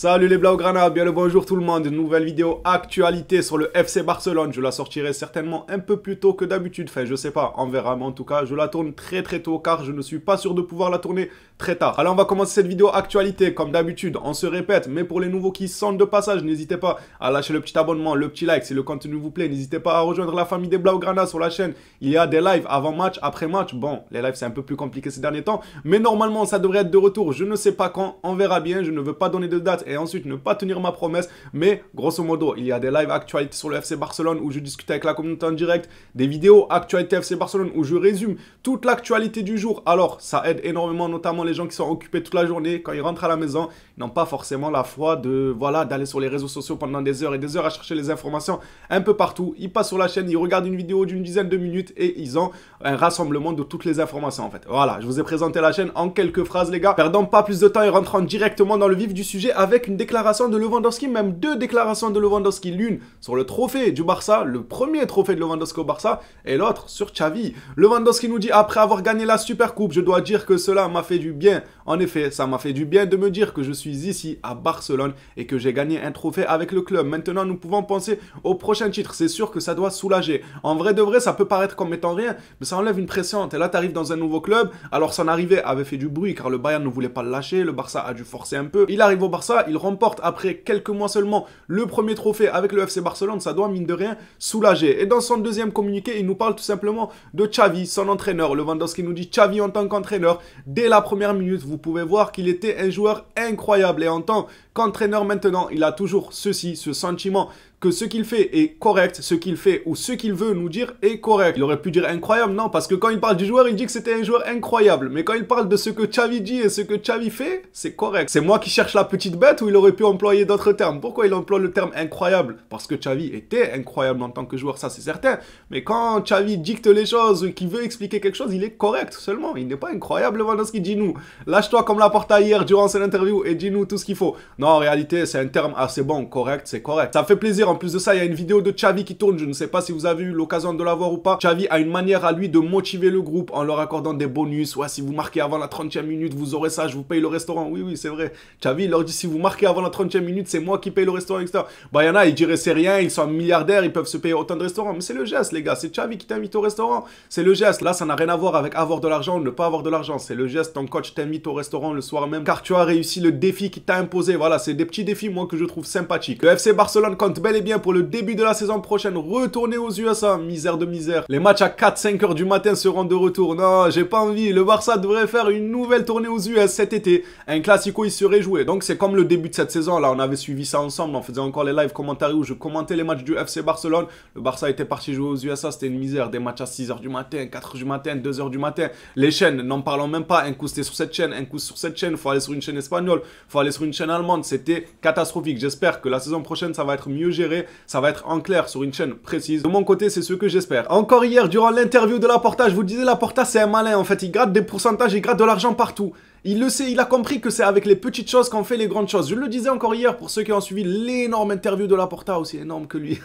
Salut les Blaugrana, bien le bonjour tout le monde, nouvelle vidéo actualité sur le FC Barcelone, je la sortirai certainement un peu plus tôt que d'habitude, enfin je sais pas, on verra, mais en tout cas je la tourne très tôt car je ne suis pas sûr de pouvoir la tourner très tard. Alors on va commencer cette vidéo actualité, comme d'habitude, on se répète, mais pour les nouveaux qui sont de passage, n'hésitez pas à lâcher le petit abonnement, le petit like si le contenu vous plaît, n'hésitez pas à rejoindre la famille des Blaugrana sur la chaîne, il y a des lives avant match, après match, bon, les lives c'est un peu plus compliqué ces derniers temps, mais normalement ça devrait être de retour, je ne sais pas quand, on verra bien, je ne veux pas donner de date et ensuite ne pas tenir ma promesse, mais grosso modo, il y a des lives actualités sur le FC Barcelone où je discute avec la communauté en direct, des vidéos actualités FC Barcelone où je résume toute l'actualité du jour. Alors, ça aide énormément, notamment les gens qui sont occupés toute la journée, quand ils rentrent à la maison, ils n'ont pas forcément la foi de, voilà, d'aller sur les réseaux sociaux pendant des heures et des heures à chercher les informations un peu partout. Ils passent sur la chaîne, ils regardent une vidéo d'une dizaine de minutes et ils ont un rassemblement de toutes les informations en fait. Voilà, je vous ai présenté la chaîne en quelques phrases les gars. Perdons pas plus de temps et rentrons directement dans le vif du sujet avec une déclaration de Lewandowski, même deux déclarations de Lewandowski, l'une sur le trophée du Barça, le premier trophée de Lewandowski au Barça, et l'autre sur Xavi. Lewandowski nous dit, après avoir gagné la Supercoupe, je dois dire que cela m'a fait du bien. En effet, ça m'a fait du bien de me dire que je suis ici à Barcelone et que j'ai gagné un trophée avec le club. Maintenant, nous pouvons penser au prochain titre. C'est sûr que ça doit soulager. En vrai de vrai, ça peut paraître comme étant rien, mais ça enlève une pression. Et là, tu arrives dans un nouveau club. Alors, son arrivée avait fait du bruit car le Bayern ne voulait pas le lâcher. Le Barça a dû forcer un peu. Il arrive au Barça, il remporte après quelques mois seulement le premier trophée avec le FC Barcelone. Ça doit, mine de rien, soulager. Et dans son deuxième communiqué, il nous parle tout simplement de Xavi, son entraîneur. Lewandowski nous dit Xavi en tant qu'entraîneur. Dès la première minute, vous pouvez voir qu'il était un joueur incroyable. Et en tant qu'entraîneur maintenant, il a toujours ce sentiment que ce qu'il fait est correct, ce qu'il fait ou ce qu'il veut nous dire est correct. Il aurait pu dire incroyable, non, parce que quand il parle du joueur, il dit que c'était un joueur incroyable. Mais quand il parle de ce que Xavi dit et ce que Xavi fait, c'est correct. C'est moi qui cherche la petite bête ou il aurait pu employer d'autres termes. Pourquoi il emploie le terme incroyable? Parce que Xavi était incroyable en tant que joueur, ça c'est certain. Mais quand Xavi dicte les choses, qu'il veut expliquer quelque chose, il est correct seulement. Il n'est pas incroyable, Lewandowski, dis-nous. Lâche-toi comme Laporta hier durant son interview et dis-nous tout ce qu'il faut. Non, en réalité, c'est un terme assez bon, correct, c'est correct. Ça fait plaisir. En plus de ça, il y a une vidéo de Xavi qui tourne, je ne sais pas si vous avez eu l'occasion de la voir ou pas. Xavi a une manière à lui de motiver le groupe en leur accordant des bonus. Ouais, si vous marquez avant la 30e minute, vous aurez ça, je vous paye le restaurant. Oui, c'est vrai. Xavi, il leur dit, si vous marquez avant la 30e minute, c'est moi qui paye le restaurant, etc. Bah, il y en a, ils diraient, c'est rien, ils sont milliardaires, ils peuvent se payer autant de restaurants. Mais c'est le geste, les gars. C'est Xavi qui t'invite au restaurant. C'est le geste. Là, ça n'a rien à voir avec avoir de l'argent ou ne pas avoir de l'argent. C'est le geste. Ton coach t'invite au restaurant le soir même car tu as réussi le défi qui t'a imposé. Voilà, c'est des petits défis, moi, que je trouve sympathiques. Le FC Barcelone compte bel et bien pour le début de la saison prochaine retourner aux USA. Misère de misère. Les matchs à 4-5 heures du matin seront de retour. Non, j'ai pas envie. Le Barça devrait faire une nouvelle tournée aux US cet été. Un classico, il serait joué. Donc, c'est comme le début de cette saison. Là, on avait suivi ça ensemble. On faisait encore les lives commentaires où je commentais les matchs du FC Barcelone. Le Barça était parti jouer aux USA. C'était une misère. Des matchs à 6 heures du matin, 4 heures du matin, 2 heures du matin. Les chaînes, n'en parlons même pas. Un coup, c'était sur cette chaîne. Un coup, sur cette chaîne. Faut aller sur une chaîne espagnole. Faut aller sur une chaîne allemande. C'était catastrophique. J'espère que la saison prochaine, ça va être mieux géré. Ça va être en clair sur une chaîne précise. De mon côté, c'est ce que j'espère. Encore hier, durant l'interview de Laporta, je vous disais, Laporta, c'est un malin. En fait, il gratte des pourcentages, il gratte de l'argent partout. Il le sait, il a compris que c'est avec les petites choses qu'on fait les grandes choses. Je le disais encore hier pour ceux qui ont suivi l'énorme interview de Laporta, aussi énorme que lui.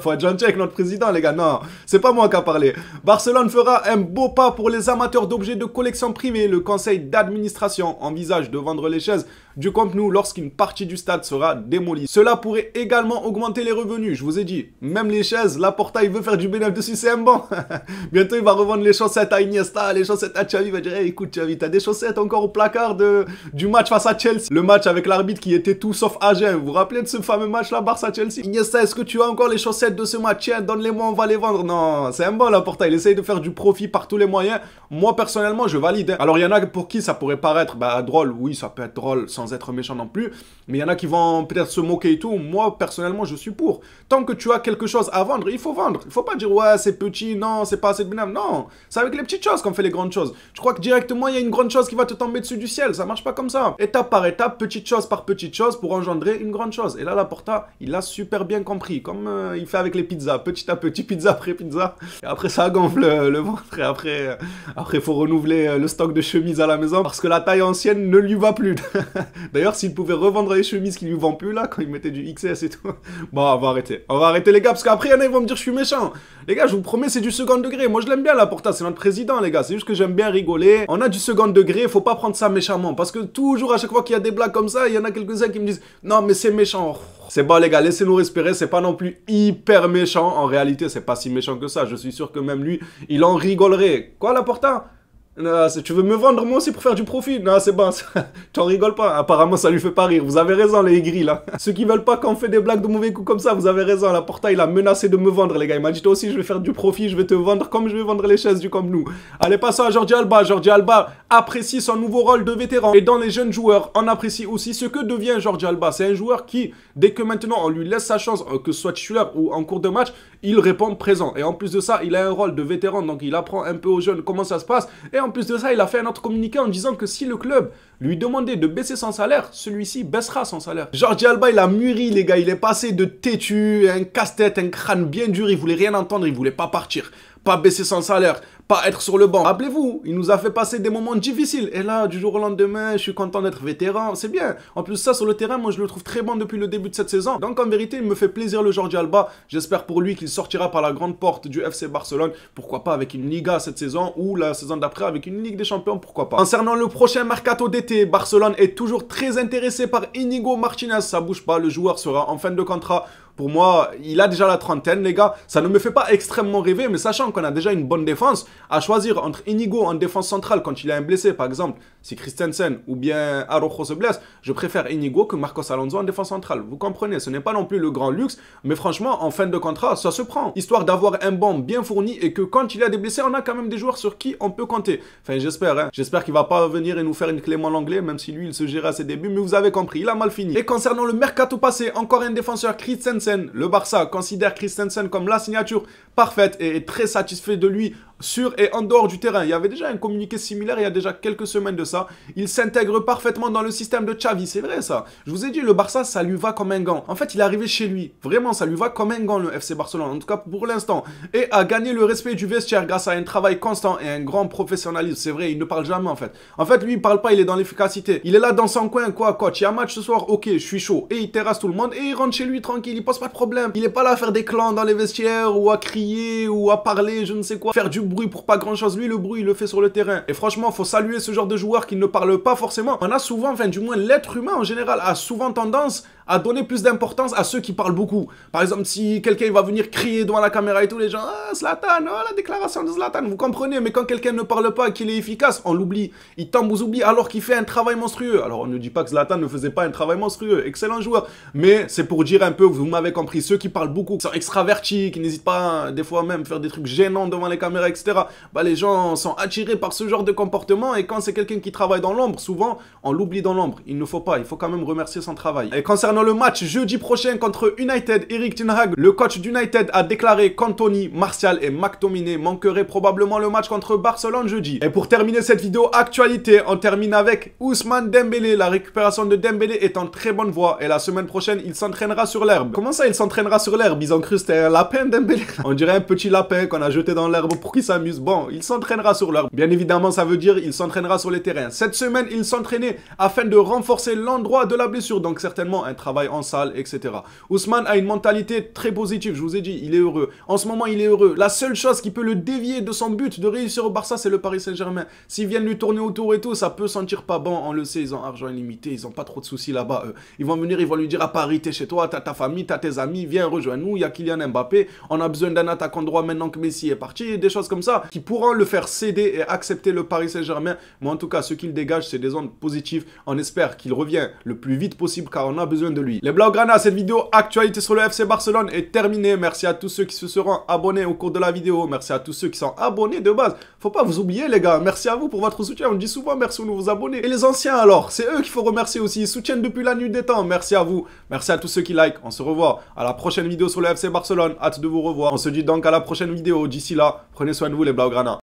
Faut être gentil avec notre président, les gars. Non, c'est pas moi qui a parlé. Barcelone fera un beau pas pour les amateurs d'objets de collection privée. Le conseil d'administration envisage de vendre les chaises du Camp Nou lorsqu'une partie du stade sera démolie. Cela pourrait également augmenter les revenus. Je vous ai dit, même les chaises, Laporta, il veut faire du bénéfice dessus, c'est un bon. Bientôt, il va revendre les chaussettes à Iniesta, les chaussettes à Xavi. Il va dire, hey, écoute, Xavi, t'as des chaussettes encore au placard du match face à Chelsea. Le match avec l'arbitre qui était tout sauf à jeun. Vous vous rappelez de ce fameux match là, Barça-Chelsea? Iniesta, est-ce que tu as encore les chaussettes de ce match? Tiens, donne-les-moi, on va les vendre. Non, c'est un bon Laporta. Il essaye de faire du profit par tous les moyens. Moi, personnellement, je valide. Alors, il y en a pour qui ça pourrait paraître drôle. Oui, ça peut être drôle sans être méchant non plus. Mais il y en a qui vont peut-être se moquer et tout. Moi, personnellement, je suis pour. Tant que tu as quelque chose à vendre, il faut vendre. Il faut pas dire, ouais, c'est petit, non, c'est pas assez de bénéfice. Non, c'est avec les petites choses qu'on fait les grandes choses. Je crois que directement, il y a une grande chose qui va te tomber dessus du ciel. Ça marche pas comme ça. Étape par étape, petite chose par petite chose pour engendrer une grande chose. Et là, Laporta, il a super bien compris. Comme il fait avec les pizzas. Petit à petit, pizza après pizza. Et après, ça gonfle le ventre. Et après, il faut renouveler le stock de chemises à la maison parce que la taille ancienne ne lui va plus. D'ailleurs, s'il pouvait revendre les chemises qui lui vont plus là, quand il mettait du XS et tout. Bon, on va arrêter. On va arrêter les gars, parce qu'après, il y en a, ils vont me dire je suis méchant. Les gars, je vous promets, c'est du second degré. Moi, je l'aime bien, Laporta, c'est notre président, les gars. C'est juste que j'aime bien rigoler. On a du second degré, faut pas prendre ça méchamment. Parce que toujours, à chaque fois qu'il y a des blagues comme ça, il y en a quelques-uns qui me disent non, mais c'est méchant. C'est bon, les gars, laissez-nous respirer. C'est pas non plus hyper méchant. En réalité, c'est pas si méchant que ça. Je suis sûr que même lui, il en rigolerait. Quoi, Laporta? Tu veux me vendre moi aussi pour faire du profit? Non, c'est bon, t'en rigoles pas. Apparemment, ça lui fait pas rire. Vous avez raison, les aigris, là. Ceux qui veulent pas qu'on fait des blagues de mauvais coups comme ça, vous avez raison. Laporta, il a menacé de me vendre, les gars. Il m'a dit, toi aussi, je vais faire du profit, je vais te vendre comme je vais vendre les chaises du Camp Nou. Allez, passons à Jordi Alba. Jordi Alba apprécie son nouveau rôle de vétéran. Et dans les jeunes joueurs, on apprécie aussi ce que devient Jordi Alba. C'est un joueur qui, dès que maintenant on lui laisse sa chance, que ce soit titulaire ou en cours de match, il répond présent. Et en plus de ça, il a un rôle de vétéran, donc il apprend un peu aux jeunes comment ça se passe. Et en plus de ça, il a fait un autre communiqué en disant que si le club lui demandait de baisser son salaire, celui-ci baissera son salaire. Jordi Alba, il a mûri, les gars. Il est passé de têtu, un casse-tête, un crâne bien dur. Il voulait rien entendre, il voulait pas partir, pas baisser son salaire, pas être sur le banc. Rappelez-vous, il nous a fait passer des moments difficiles. Et là, du jour au lendemain, je suis content d'être vétéran. C'est bien. En plus, ça, sur le terrain, moi, je le trouve très bon depuis le début de cette saison. Donc, en vérité, il me fait plaisir, le Jordi Alba. J'espère pour lui qu'il sortira par la grande porte du FC Barcelone. Pourquoi pas avec une Liga cette saison ou la saison d'après avec une Ligue des Champions, pourquoi pas. Concernant le prochain mercato d'été, Barcelone est toujours très intéressé par Íñigo Martínez. Ça bouge pas, le joueur sera en fin de contrat. Pour moi, il a déjà la trentaine, les gars. Ça ne me fait pas extrêmement rêver, mais sachant qu'on a déjà une bonne défense, à choisir entre Íñigo en défense centrale quand il a un blessé, par exemple, si Christensen ou bien Araujo se blesse, je préfère Íñigo que Marcos Alonso en défense centrale. Vous comprenez, ce n'est pas non plus le grand luxe, mais franchement, en fin de contrat, ça se prend. Histoire d'avoir un banc bien fourni et que quand il y a des blessés, on a quand même des joueurs sur qui on peut compter. Enfin, j'espère, hein. J'espère qu'il va pas venir et nous faire une Clément Lenglet, même si lui, il se gérait à ses débuts, mais vous avez compris, il a mal fini. Et concernant le mercato passé, encore un défenseur, Christensen. Le Barça considère Christensen comme la signature parfaite et est très satisfait de lui sur et en dehors du terrain. Il y avait déjà un communiqué similaire il y a déjà quelques semaines de ça. Il s'intègre parfaitement dans le système de Xavi, c'est vrai ça. Je vous ai dit, le Barça, ça lui va comme un gant. En fait, il est arrivé chez lui. Vraiment, ça lui va comme un gant, le FC Barcelone, en tout cas pour l'instant. Et a gagné le respect du vestiaire grâce à un travail constant et un grand professionnalisme. C'est vrai, il ne parle jamais en fait. En fait, lui, il parle pas, il est dans l'efficacité. Il est là dans son coin, quoi, coach. Il y a un match ce soir, ok, je suis chaud. Et il terrasse tout le monde et il rentre chez lui tranquille, il pose pas de problème. Il est pas là à faire des clans dans les vestiaires ou à crier ou à parler, je ne sais quoi. Faire du bruit pour pas grand chose. Lui, le bruit, il le fait sur le terrain. Et franchement, faut saluer ce genre de joueurs qui ne parlent pas forcément. On a souvent, enfin du moins l'être humain en général, a souvent tendance à donner plus d'importance à ceux qui parlent beaucoup. Par exemple, si quelqu'un va venir crier devant la caméra et tout, les gens, ah, Zlatan, oh, la déclaration de Zlatan, vous comprenez, mais quand quelqu'un ne parle pas, qu'il est efficace, on l'oublie. Il tombe aux oublis alors qu'il fait un travail monstrueux. Alors, on ne dit pas que Zlatan ne faisait pas un travail monstrueux, excellent joueur, mais c'est pour dire un peu, vous m'avez compris, ceux qui parlent beaucoup, qui sont extravertis, qui n'hésitent pas, des fois même, faire des trucs gênants devant les caméras, etc., bah, les gens sont attirés par ce genre de comportement, et quand c'est quelqu'un qui travaille dans l'ombre, souvent, on l'oublie dans l'ombre. Il ne faut pas, il faut quand même remercier son travail. Et concernant le match jeudi prochain contre United, Erik ten Hag, le coach d'United, a déclaré qu'Anthony, Martial et McTominay manqueraient probablement le match contre Barcelone jeudi. Et pour terminer cette vidéo actualité, on termine avec Ousmane Dembélé. La récupération de Dembélé est en très bonne voie et la semaine prochaine, il s'entraînera sur l'herbe. Comment ça, il s'entraînera sur l'herbe? Ils ont cru que c'était un lapin, Dembélé. On dirait un petit lapin qu'on a jeté dans l'herbe pour qu'il s'amuse. Bon, il s'entraînera sur l'herbe. Bien évidemment, ça veut dire il s'entraînera sur les terrains. Cette semaine, il s'entraînait afin de renforcer l'endroit de la blessure, donc certainement un travail en salle, etc. Ousmane a une mentalité très positive, je vous ai dit, il est heureux. En ce moment, il est heureux. La seule chose qui peut le dévier de son but de réussir au Barça, c'est le Paris Saint-Germain. S'ils viennent lui tourner autour et tout, ça peut sentir pas bon, on le sait, ils ont argent illimité, ils ont pas trop de soucis là-bas, eux. Ils vont venir, ils vont lui dire à Paris, t'es chez toi, t'as ta famille, t'as tes amis, viens rejoins-nous, il y a Kylian Mbappé, on a besoin d'un attaquant droit maintenant que Messi est parti, des choses comme ça, qui pourront le faire céder et accepter le Paris Saint-Germain. Mais en tout cas, ce qu'il dégage, c'est des ondes positives. On espère qu'il revient le plus vite possible car on a besoin de lui. Les Blaugrana, cette vidéo actualité sur le FC Barcelone est terminée. Merci à tous ceux qui se seront abonnés au cours de la vidéo. Merci à tous ceux qui sont abonnés de base. Faut pas vous oublier, les gars. Merci à vous pour votre soutien. On dit souvent merci aux nouveaux abonnés. Et les anciens alors, c'est eux qu'il faut remercier aussi. Ils soutiennent depuis la nuit des temps. Merci à vous. Merci à tous ceux qui like. On se revoit à la prochaine vidéo sur le FC Barcelone. Hâte de vous revoir. On se dit donc à la prochaine vidéo. D'ici là, prenez soin de vous les Blaugrana.